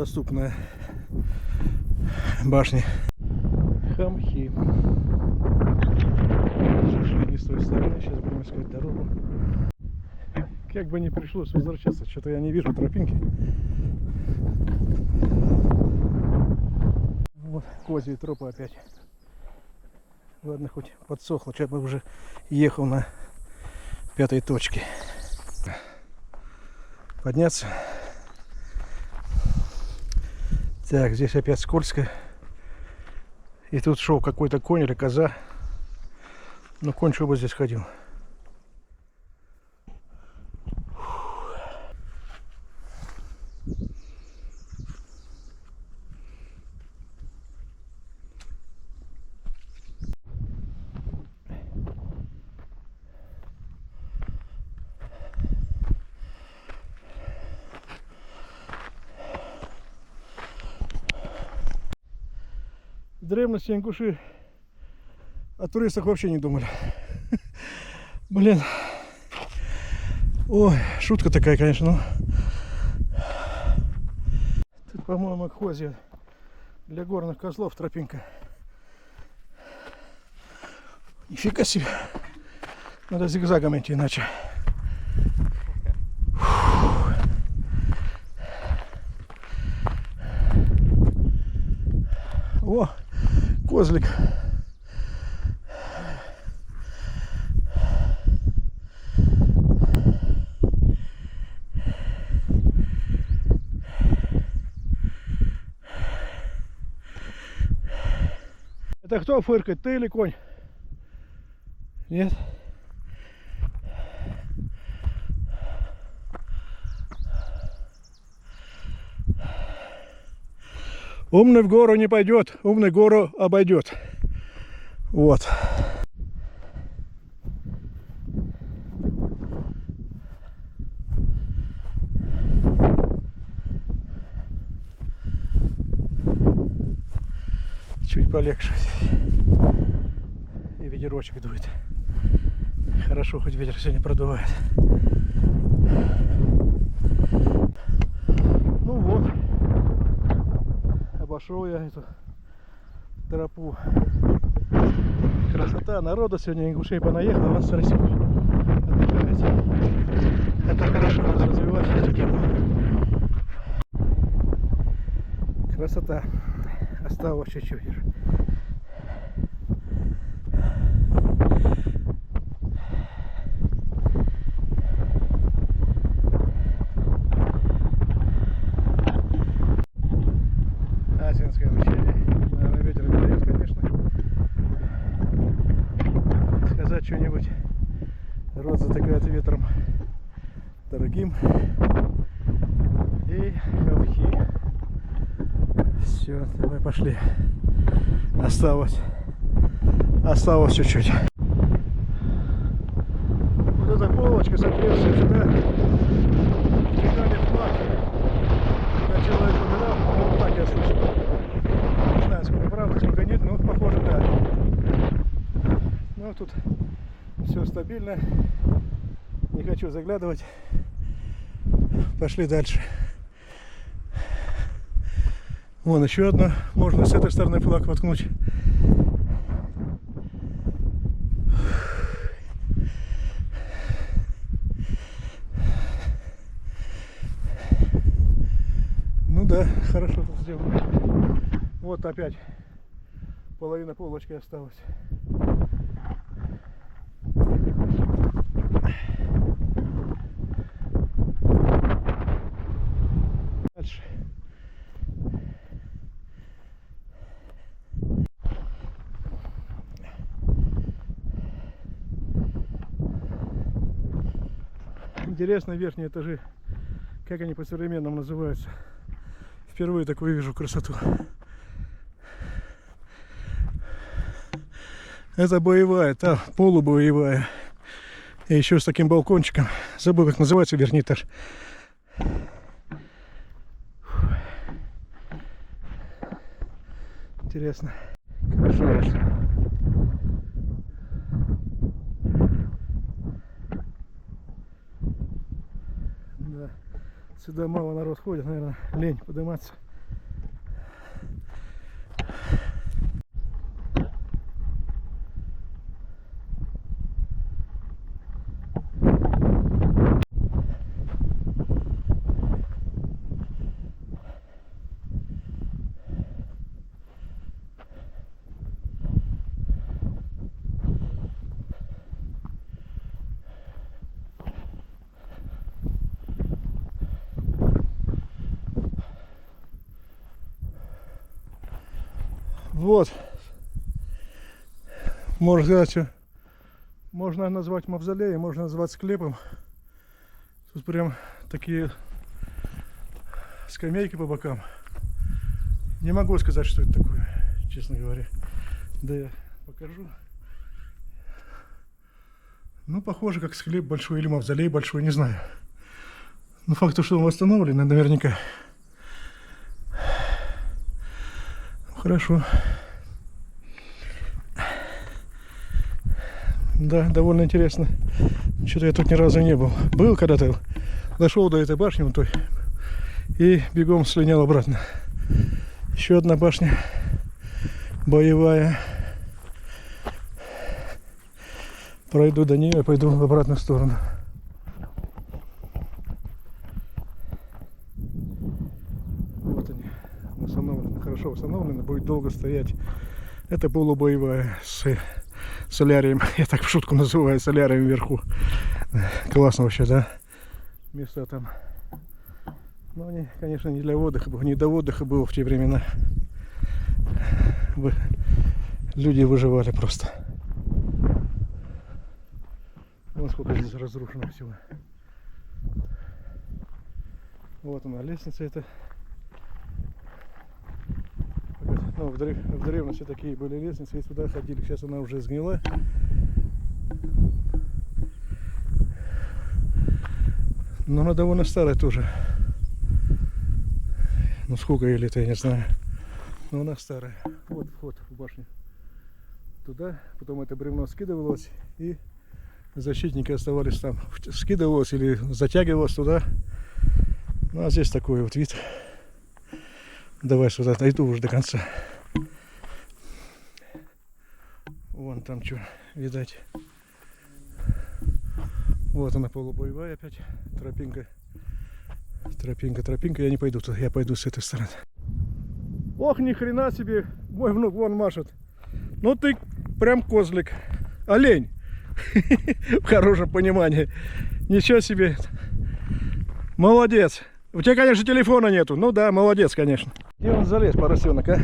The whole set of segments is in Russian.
труднодоступная башня. Хамхи. Зашли не с той стороны, сейчас будем искать дорогу. Как бы не пришлось возвращаться, что-то я не вижу тропинки. Вот козьи тропы опять. Ладно, хоть подсохло, сейчас бы уже ехал на 5-й точке. Подняться. Так, здесь опять скользко. И тут шел какой-то конь или коза. Ну, конь что бы здесь ходил. В древности ингуши о туристах вообще не думали. Блин. Ой, шутка такая, конечно, но... Тут, по-моему, козья для горных козлов тропинка. Нифига себе. Надо зигзагом идти, иначе. О, козлик. Это кто фыркает, ты или конь? Нет? Умный в гору не пойдет, умный гору обойдет. Вот. Чуть полегче. И ветерочек дует. Хорошо, хоть ветер сегодня продувает. Ну вот. Обошел я эту тропу. Красота, народа сегодня, ингушей понаехал, а у нас смотрите, отдыхает. Это хорошо, надо развивать эту тему. Красота. Осталось чуть-чуть. Асинское ущелье. Наверное, ветер не дает, конечно. Сказать что-нибудь. Рот затыкает ветром дорогим. И Хамхи. Все, давай пошли. Осталось чуть-чуть. Вот эта полочка соответствует сюда. Втекали флаг. Когда человек умирал, ну так я слышал. Не знаю, сколько правда, сколько нет, но похоже, да. Ну тут все стабильно. Не хочу заглядывать. Пошли дальше. Вон еще одно. Можно с этой стороны флаг воткнуть. Ну да, хорошо тут сделано. Вот опять половина полочки осталась. Дальше. Интересно, верхние этажи, как они по-современному называются. Впервые такую вижу красоту. Это боевая, та полубоевая. И еще с таким балкончиком. Забыл, как называется верхний этаж. Интересно. Хорошо. Да. Сюда мало народ ходит, наверное, лень подниматься. Вот. Можно сказать, что можно назвать мавзолеем, можно назвать склепом. Тут прям такие скамейки по бокам. Не могу сказать, что это такое, честно говоря. Да я покажу. Ну, похоже, как склеп большой или мавзолей большой, не знаю. Но факт, что он восстановлен, наверняка. Хорошо. Да, довольно интересно. Что-то я тут ни разу не был. Был когда-то, дошел до этой башни вон той и бегом слинял обратно. Еще одна башня боевая. Пройду до нее и пойду в обратную сторону. Вот они, установлены, хорошо установлены, будет долго стоять. Это полубоевая с солярием, я так в шутку называю, солярием вверху. Классно вообще, да? Места там. Но они, конечно, не для отдыха, не до отдыха было в те времена. Люди выживали просто. Вон сколько здесь разрушено всего. Вот она, лестница эта. Ну, в древности такие были лестницы, и туда ходили. Сейчас она уже сгнила. Но она довольно старая тоже. Ну сколько ей лет, я не знаю. Но она старая. Вот вход в башню. Туда, потом это бревно скидывалось, и защитники оставались там. Скидывалось или затягивалось туда. Ну а здесь такой вот вид. Давай сюда, дойду уже до конца. Вон там что, видать. Вот она полубоевая опять. Тропинка. Тропинка. Я не пойду туда, я пойду с этой стороны. Ох, ни хрена себе. Мой внук вон машет. Ну ты прям козлик. Олень. В хорошем понимании. Ничего себе. Молодец. У тебя, конечно, телефона нету. Ну да, молодец, конечно. Где он залез, поросенок, а?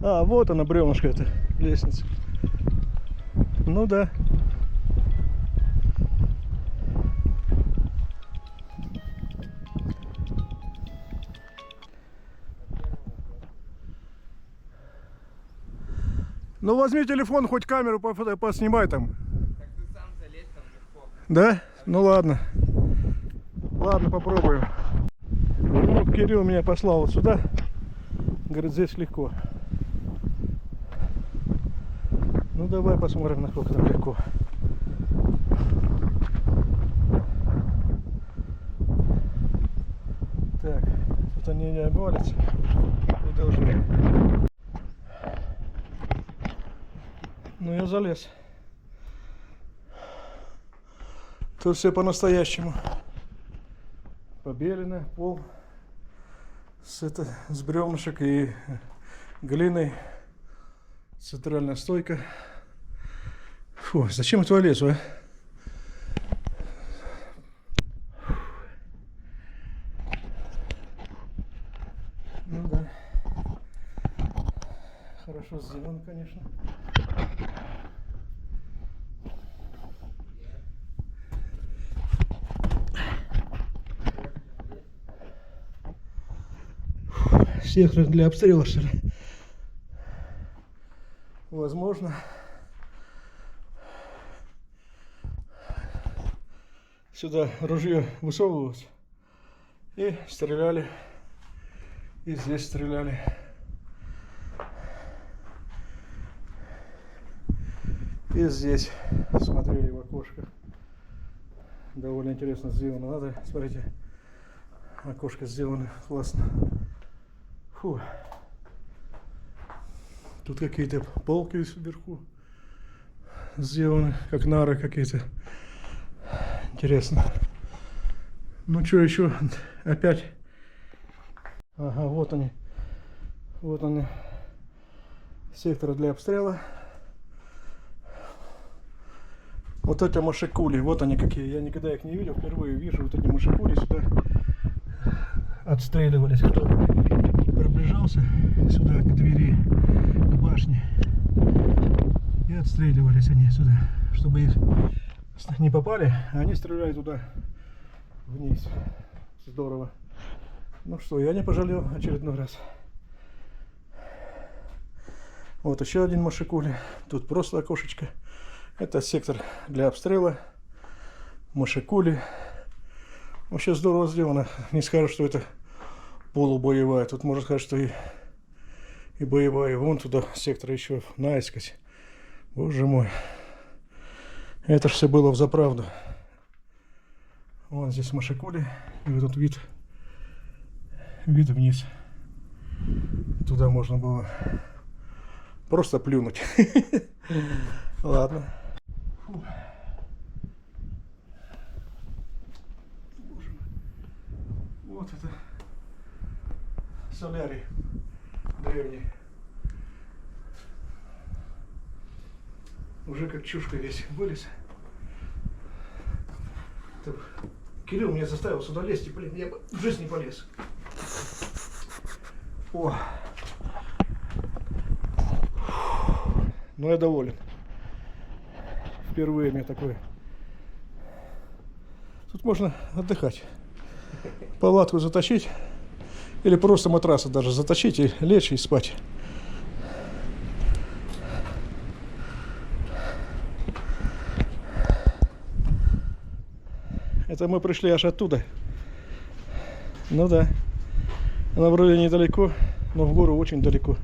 А, вот она, бревнышко эта, лестница. Ну да. Ну возьми телефон, хоть камеру поснимай там. Так ты сам залезь там легко. Да? Ну ладно. Ладно, попробуем. Ну, Кирилл меня послал вот сюда. Говорит, здесь легко. Ну давай посмотрим, насколько там легко. Так, тут они не обвалятся. Не должны. Ну я залез. Тут все по-настоящему. Побелено, пол с бревнышек и глиной. Центральная стойка. Фу, зачем я туда лезу, а? Ну да. Хорошо сделано, конечно. Сектор для обстрела, что ли? Возможно. Сюда ружье высовывалось и стреляли. И здесь стреляли. И здесь смотрели в окошко. Довольно интересно сделано. Надо, смотрите, окошко сделано классно. Фу. Тут какие-то полки вверху сделаны, как нары какие-то. Интересно. Ну что еще? Опять. Ага, вот они. Вот они. Секторы для обстрела. Вот эти машикули. Вот они какие. Я никогда их не видел. Впервые вижу вот эти машикули сюда. отстреливались, кто приближался сюда к двери, к башне. И отстреливались они сюда, чтобы их не попали, а они стреляли туда вниз. Здорово. Ну что, я не пожалел очередной раз. Вот еще один машикули. Тут просто окошечко. Это сектор для обстрела. Машикули. Вообще здорово сделано. Не скажешь, что это полубоевая. Тут можно сказать, что и боевая. Вон туда сектор еще наискось. Боже мой. Это ж все было взаправду. Вон здесь машикули. И вот этот вид вниз. Туда можно было просто плюнуть. Ладно. Фу. Боже мой. Вот это солярий древний. Уже как чушка весь вылез. Так, Кирилл меня заставил сюда лезть, и, блин, я бы в жизнь не полез. О. Но я доволен. Впервые мне такое. Тут можно отдыхать. Палатку затащить. Или просто матрасы даже затащить и лечь и спать. Это мы пришли аж оттуда. Ну да. Она вроде недалеко, но в гору очень далеко.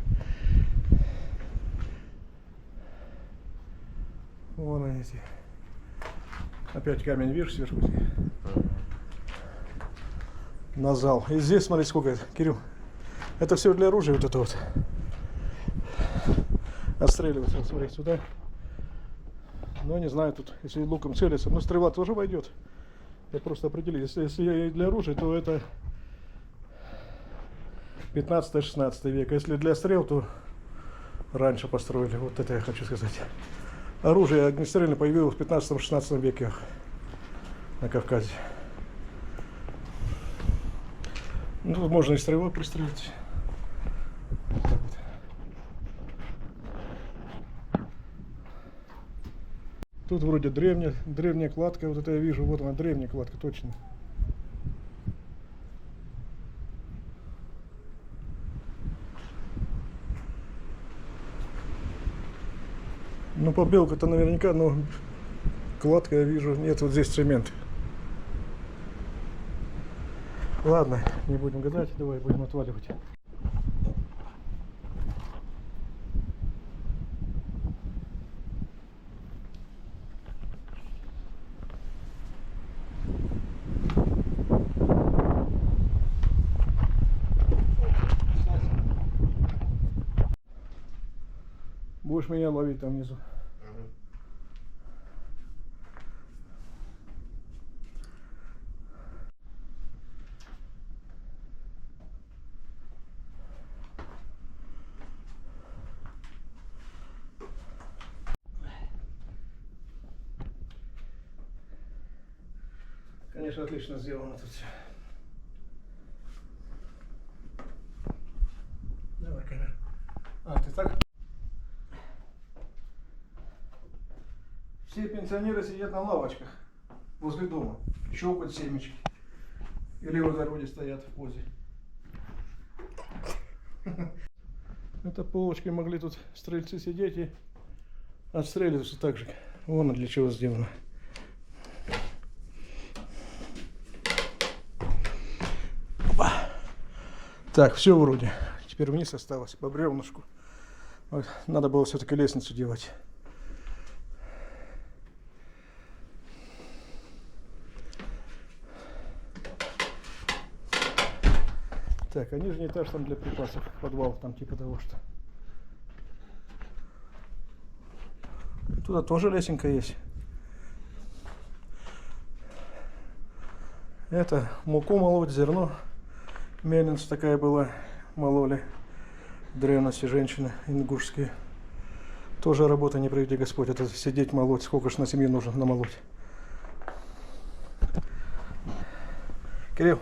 Вон они эти. Опять камень вверх сверху. На зал. И здесь, смотри, сколько это, Кирилл. Это все для оружия, вот это вот. Отстреливаться, смотри, сюда. Но не знаю, тут, если луком целиться, но стрела тоже войдет. Я просто определил. Если для оружия, то это 15-16 век. Если для стрел, то раньше построили. Вот это я хочу сказать. Оружие огнестрельное появилось в 15-16 веке на Кавказе. Ну, тут можно и стрелой пристрелить. Вот так вот. Тут вроде древняя кладка. Вот это я вижу. Вот она, древняя кладка, точно. Ну, побелка-то наверняка, но кладка я вижу. Нет, вот здесь цемент. Ладно, не будем гадать, давай будем отваливать. Будешь меня ловить там внизу. Конечно, отлично сделано тут все. Давай камеру. А, ты так? Все пенсионеры сидят на лавочках возле дома, щелкают семечки. Или в огороде стоят в позе. Это полочкой могли тут стрельцы сидеть и отстреливаться так же. Вон для чего сделано. Опа. Так, все вроде. Теперь вниз осталось по бревнышку. Вот, надо было все-таки лестницу делать. Так, а нижний этаж там для припасов, подвал там типа того, что. Туда тоже лесенка есть. Это муку молоть, зерно. Мельница такая была, мололи в древности женщины ингушские. Тоже работа, не приведи Господь, это сидеть молоть, сколько ж на семью нужно намолоть. Кирилл.